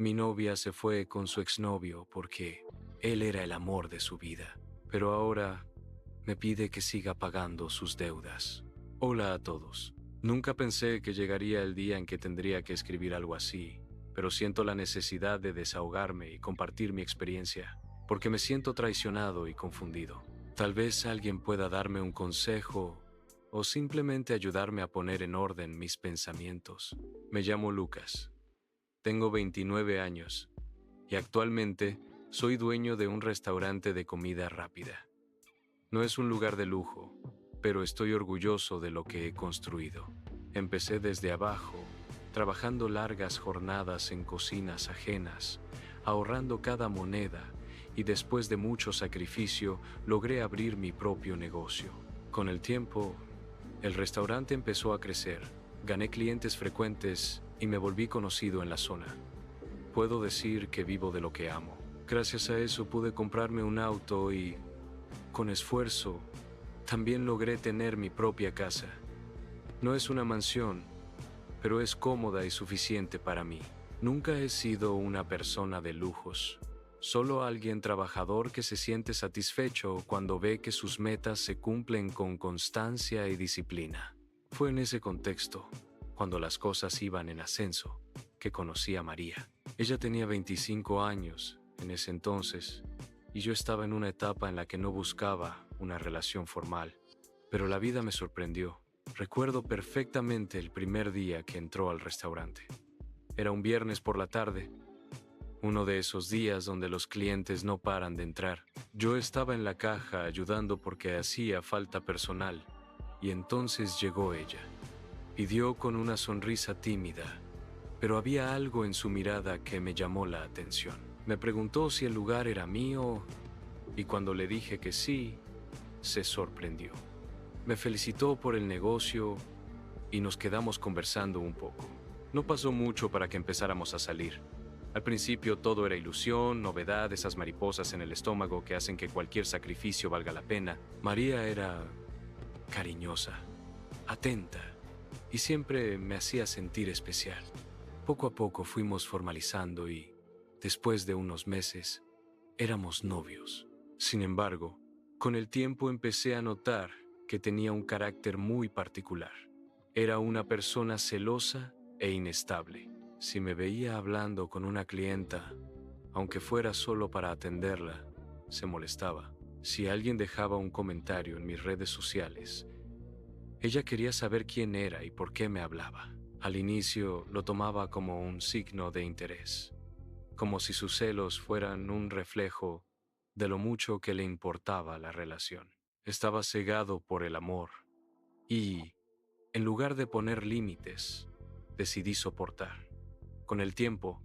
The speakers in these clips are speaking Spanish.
Mi novia se fue con su exnovio porque él era el amor de su vida, pero ahora me pide que siga pagando sus deudas. Hola a todos. Nunca pensé que llegaría el día en que tendría que escribir algo así, pero siento la necesidad de desahogarme y compartir mi experiencia, porque me siento traicionado y confundido. Tal vez alguien pueda darme un consejo o simplemente ayudarme a poner en orden mis pensamientos. Me llamo Lucas. Tengo 29 años y actualmente soy dueño de un restaurante de comida rápida. No es un lugar de lujo, pero estoy orgulloso de lo que he construido. Empecé desde abajo, trabajando largas jornadas en cocinas ajenas, ahorrando cada moneda, y después de mucho sacrificio logré abrir mi propio negocio. Con el tiempo, el restaurante empezó a crecer, gané clientes frecuentes y me volví conocido en la zona. Puedo decir que vivo de lo que amo. Gracias a eso pude comprarme un auto y, con esfuerzo, también logré tener mi propia casa. No es una mansión, pero es cómoda y suficiente para mí. Nunca he sido una persona de lujos, solo alguien trabajador que se siente satisfecho cuando ve que sus metas se cumplen con constancia y disciplina. Fue en ese contexto, cuando las cosas iban en ascenso, que conocí a María. Ella tenía 25 años en ese entonces, y yo estaba en una etapa en la que no buscaba una relación formal, pero la vida me sorprendió. Recuerdo perfectamente el primer día que entró al restaurante. Era un viernes por la tarde, uno de esos días donde los clientes no paran de entrar. Yo estaba en la caja ayudando porque hacía falta personal, y entonces llegó ella. Pidió con una sonrisa tímida, pero había algo en su mirada que me llamó la atención. Me preguntó si el lugar era mío, y cuando le dije que sí, se sorprendió. Me felicitó por el negocio y nos quedamos conversando un poco. No pasó mucho para que empezáramos a salir. Al principio todo era ilusión, novedad, esas mariposas en el estómago que hacen que cualquier sacrificio valga la pena. María era cariñosa, atenta, y siempre me hacía sentir especial. Poco a poco fuimos formalizando y, después de unos meses, éramos novios. Sin embargo, con el tiempo empecé a notar que tenía un carácter muy particular. Era una persona celosa e inestable. Si me veía hablando con una clienta, aunque fuera solo para atenderla, se molestaba. Si alguien dejaba un comentario en mis redes sociales, ella quería saber quién era y por qué me hablaba. Al inicio lo tomaba como un signo de interés, como si sus celos fueran un reflejo de lo mucho que le importaba la relación. Estaba cegado por el amor y, en lugar de poner límites, decidí soportar. Con el tiempo,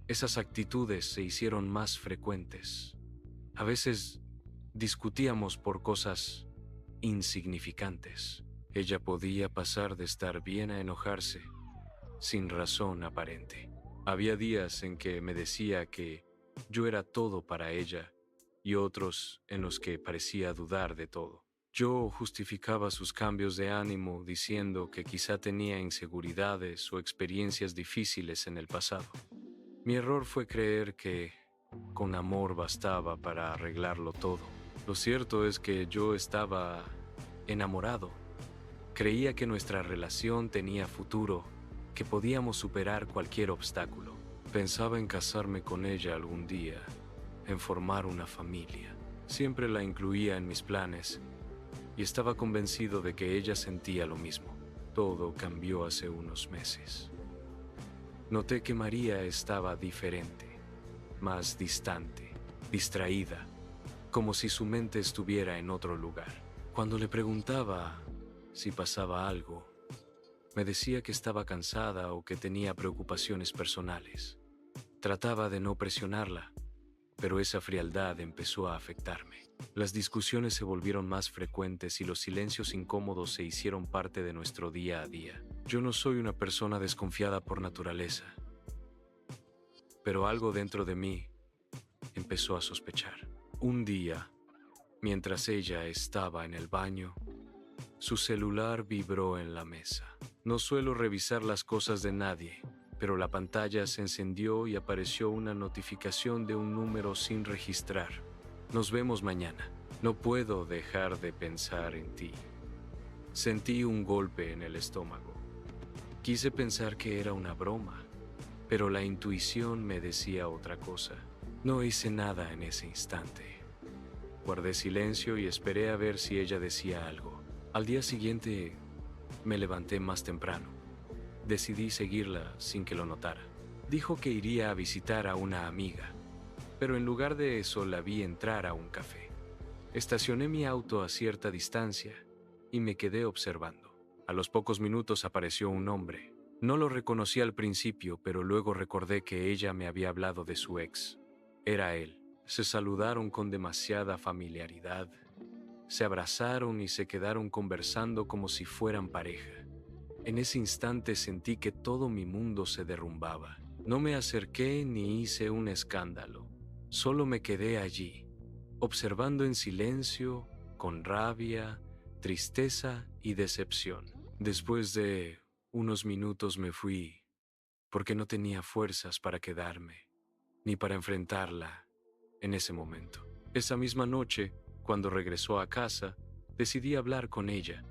esas actitudes se hicieron más frecuentes. A veces discutíamos por cosas insignificantes. Ella podía pasar de estar bien a enojarse, sin razón aparente. Había días en que me decía que yo era todo para ella y otros en los que parecía dudar de todo. Yo justificaba sus cambios de ánimo diciendo que quizá tenía inseguridades o experiencias difíciles en el pasado. Mi error fue creer que con amor bastaba para arreglarlo todo. Lo cierto es que yo estaba enamorado. Creía que nuestra relación tenía futuro, que podíamos superar cualquier obstáculo. Pensaba en casarme con ella algún día, en formar una familia. Siempre la incluía en mis planes y estaba convencido de que ella sentía lo mismo. Todo cambió hace unos meses. Noté que María estaba diferente, más distante, distraída, como si su mente estuviera en otro lugar. Cuando le preguntaba si pasaba algo, me decía que estaba cansada o que tenía preocupaciones personales. Trataba de no presionarla, pero esa frialdad empezó a afectarme. Las discusiones se volvieron más frecuentes y los silencios incómodos se hicieron parte de nuestro día a día. Yo no soy una persona desconfiada por naturaleza, pero algo dentro de mí empezó a sospechar. Un día, mientras ella estaba en el baño, su celular vibró en la mesa. No suelo revisar las cosas de nadie, pero la pantalla se encendió y apareció una notificación de un número sin registrar. Nos vemos mañana. No puedo dejar de pensar en ti. Sentí un golpe en el estómago. Quise pensar que era una broma, pero la intuición me decía otra cosa. No hice nada en ese instante. Guardé silencio y esperé a ver si ella decía algo. Al día siguiente me levanté más temprano. Decidí seguirla sin que lo notara. Dijo que iría a visitar a una amiga, pero en lugar de eso la vi entrar a un café. Estacioné mi auto a cierta distancia y me quedé observando. A los pocos minutos apareció un hombre. No lo reconocí al principio, pero luego recordé que ella me había hablado de su ex. Era él. Se saludaron con demasiada familiaridad. Se abrazaron y se quedaron conversando como si fueran pareja. En ese instante sentí que todo mi mundo se derrumbaba. No me acerqué ni hice un escándalo. Solo me quedé allí, observando en silencio, con rabia, tristeza y decepción. Después de unos minutos me fui, porque no tenía fuerzas para quedarme, ni para enfrentarla en ese momento. Esa misma noche, cuando regresó a casa, decidí hablar con ella.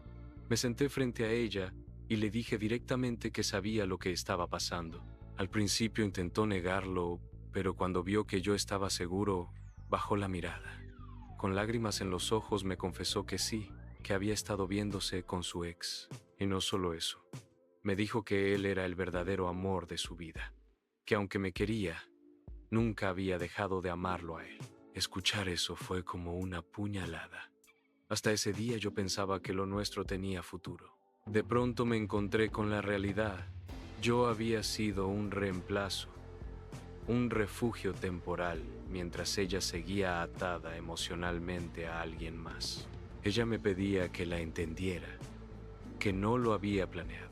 Me senté frente a ella y le dije directamente que sabía lo que estaba pasando. Al principio intentó negarlo, pero cuando vio que yo estaba seguro, bajó la mirada. Con lágrimas en los ojos me confesó que sí, que había estado viéndose con su ex. Y no solo eso, me dijo que él era el verdadero amor de su vida, que aunque me quería, nunca había dejado de amarlo a él. Escuchar eso fue como una puñalada. Hasta ese día yo pensaba que lo nuestro tenía futuro. De pronto me encontré con la realidad. Yo había sido un reemplazo, un refugio temporal, mientras ella seguía atada emocionalmente a alguien más. Ella me pedía que la entendiera, que no lo había planeado,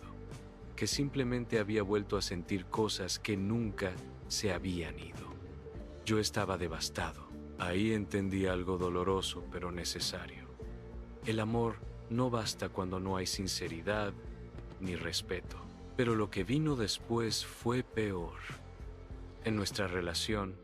que simplemente había vuelto a sentir cosas que nunca se habían ido. Yo estaba devastado. Ahí entendí algo doloroso pero necesario. El amor no basta cuando no hay sinceridad ni respeto. Pero lo que vino después fue peor. En nuestra relación,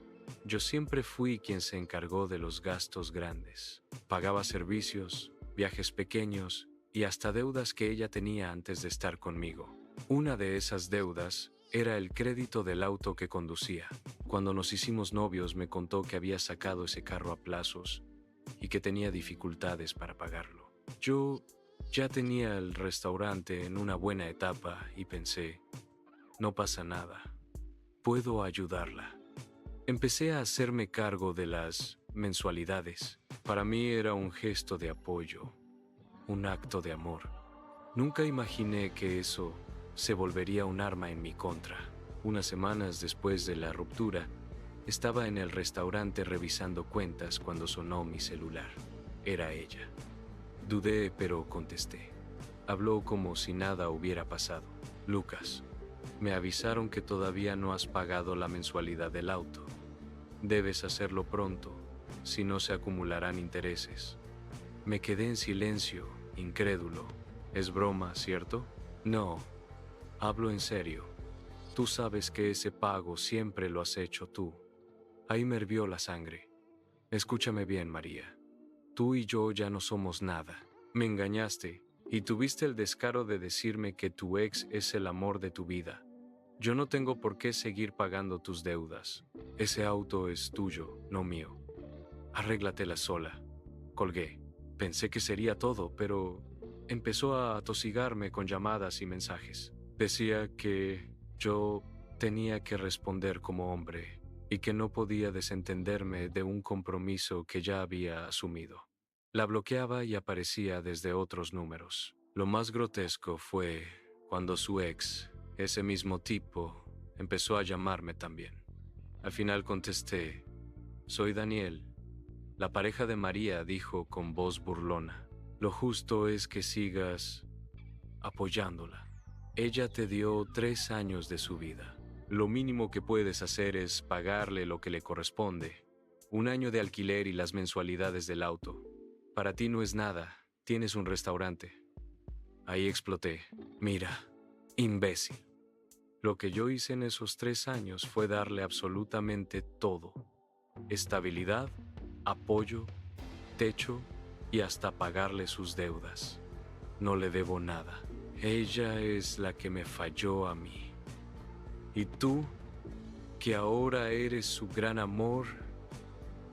yo siempre fui quien se encargó de los gastos grandes. Pagaba servicios, viajes pequeños y hasta deudas que ella tenía antes de estar conmigo. Una de esas deudas era el crédito del auto que conducía. Cuando nos hicimos novios me contó que había sacado ese carro a plazos y que tenía dificultades para pagarlo. Yo ya tenía el restaurante en una buena etapa y pensé, no pasa nada, puedo ayudarla. Empecé a hacerme cargo de las mensualidades. Para mí era un gesto de apoyo, un acto de amor. Nunca imaginé que eso se volvería un arma en mi contra. Unas semanas después de la ruptura, estaba en el restaurante revisando cuentas cuando sonó mi celular. Era ella. Dudé, pero contesté. Habló como si nada hubiera pasado. Lucas, me avisaron que todavía no has pagado la mensualidad del auto. Debes hacerlo pronto, si no se acumularán intereses. Me quedé en silencio, incrédulo. ¿Es broma, cierto? No, hablo en serio. Tú sabes que ese pago siempre lo has hecho tú. Ahí me hirvió la sangre. Escúchame bien, María. Tú y yo ya no somos nada. Me engañaste y tuviste el descaro de decirme que tu ex es el amor de tu vida. Yo no tengo por qué seguir pagando tus deudas. Ese auto es tuyo, no mío. Arréglatela sola. Colgué. Pensé que sería todo, pero empezó a atosigarme con llamadas y mensajes. Decía que yo tenía que responder como hombre y que no podía desentenderme de un compromiso que ya había asumido. La bloqueaba y aparecía desde otros números. Lo más grotesco fue cuando su ex, ese mismo tipo, empezó a llamarme también. Al final contesté, soy Daniel. La pareja de María dijo con voz burlona, lo justo es que sigas apoyándola. Ella te dio 3 años de su vida. Lo mínimo que puedes hacer es pagarle lo que le corresponde. 1 año de alquiler y las mensualidades del auto. Para ti no es nada, tienes un restaurante. Ahí exploté. Mira, imbécil. Lo que yo hice en esos 3 años fue darle absolutamente todo: estabilidad, apoyo, techo y hasta pagarle sus deudas. No le debo nada. Ella es la que me falló a mí. Y tú, que ahora eres su gran amor,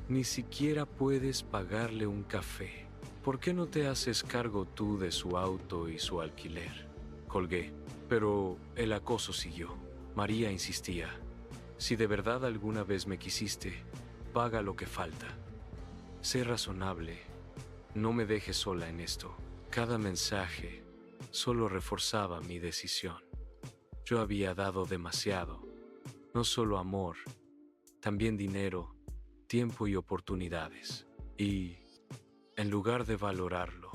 ni siquiera puedes pagarle un café. ¿Por qué no te haces cargo tú de su auto y su alquiler? Colgué, pero el acoso siguió. María insistía: si de verdad alguna vez me quisiste, paga lo que falta. Sé razonable. No me dejes sola en esto. Cada mensaje solo reforzaba mi decisión. Yo había dado demasiado. No solo amor, también dinero, tiempo y oportunidades. Y, en lugar de valorarlo,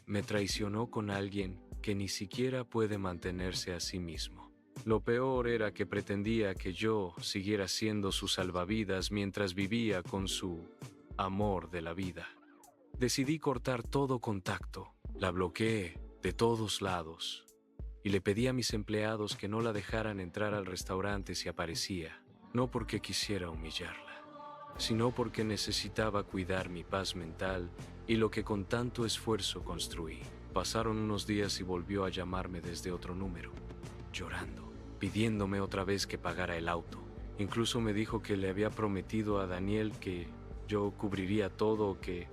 me traicionó con alguien que ni siquiera puede mantenerse a sí mismo. Lo peor era que pretendía que yo siguiera siendo su salvavidas mientras vivía con su amor de la vida. Decidí cortar todo contacto. La bloqueé de todos lados y le pedí a mis empleados que no la dejaran entrar al restaurante si aparecía, no porque quisiera humillarla, sino porque necesitaba cuidar mi paz mental y lo que con tanto esfuerzo construí. Pasaron unos días y volvió a llamarme desde otro número, llorando, pidiéndome otra vez que pagara el auto. Incluso me dijo que le había prometido a Daniel que yo cubriría todo, que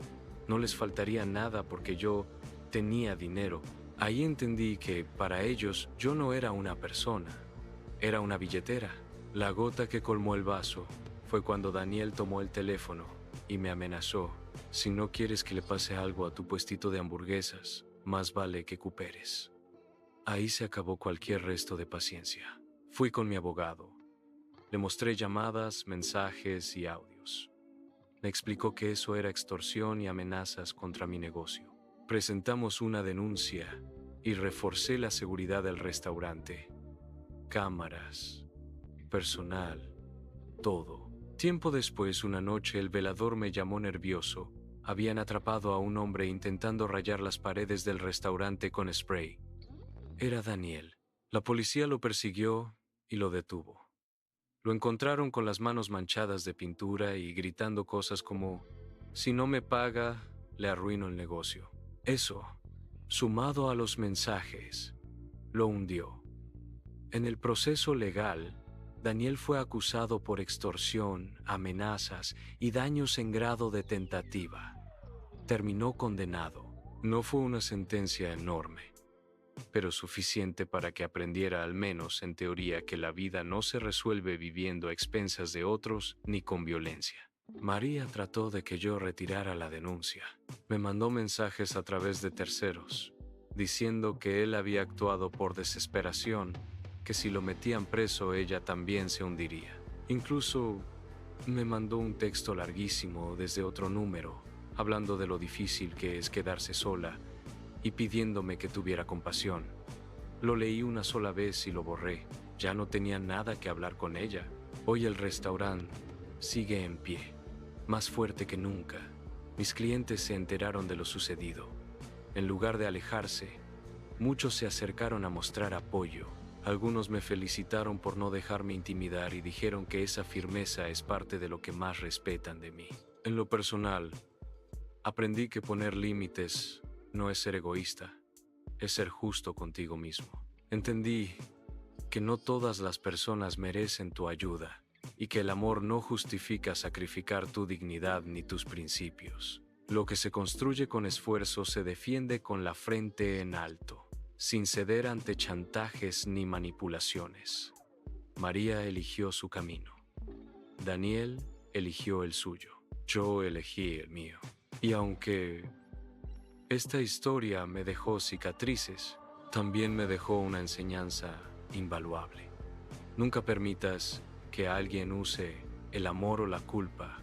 no les faltaría nada porque yo tenía dinero. Ahí entendí que para ellos yo no era una persona, era una billetera. La gota que colmó el vaso fue cuando Daniel tomó el teléfono y me amenazó: si no quieres que le pase algo a tu puestito de hamburguesas, más vale que cooperes. Ahí se acabó cualquier resto de paciencia. Fui con mi abogado. Le mostré llamadas, mensajes y audios. Me explicó que eso era extorsión y amenazas contra mi negocio. Presentamos una denuncia y reforcé la seguridad del restaurante. Cámaras, personal, todo. Tiempo después, una noche, el velador me llamó nervioso. Habían atrapado a un hombre intentando rayar las paredes del restaurante con spray. Era Daniel. La policía lo persiguió y lo detuvo. Lo encontraron con las manos manchadas de pintura y gritando cosas como: si no me paga, le arruino el negocio. Eso, sumado a los mensajes, lo hundió. En el proceso legal, Daniel fue acusado por extorsión, amenazas y daños en grado de tentativa. Terminó condenado. No fue una sentencia enorme, pero suficiente para que aprendiera, al menos en teoría, que la vida no se resuelve viviendo a expensas de otros ni con violencia. María trató de que yo retirara la denuncia. Me mandó mensajes a través de terceros, diciendo que él había actuado por desesperación, que si lo metían preso ella también se hundiría. Incluso me mandó un texto larguísimo desde otro número, hablando de lo difícil que es quedarse sola y pidiéndome que tuviera compasión. Lo leí una sola vez y lo borré. Ya no tenía nada que hablar con ella. Hoy el restaurante sigue en pie, más fuerte que nunca. Mis clientes se enteraron de lo sucedido. En lugar de alejarse, muchos se acercaron a mostrar apoyo. Algunos me felicitaron por no dejarme intimidar y dijeron que esa firmeza es parte de lo que más respetan de mí. En lo personal, aprendí que poner límites no es ser egoísta, es ser justo contigo mismo. Entendí que no todas las personas merecen tu ayuda y que el amor no justifica sacrificar tu dignidad ni tus principios. Lo que se construye con esfuerzo se defiende con la frente en alto, sin ceder ante chantajes ni manipulaciones. María eligió su camino. Daniel eligió el suyo. Yo elegí el mío. Y aunque esta historia me dejó cicatrices, también me dejó una enseñanza invaluable. Nunca permitas que alguien use el amor o la culpa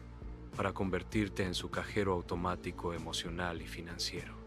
para convertirte en su cajero automático emocional y financiero.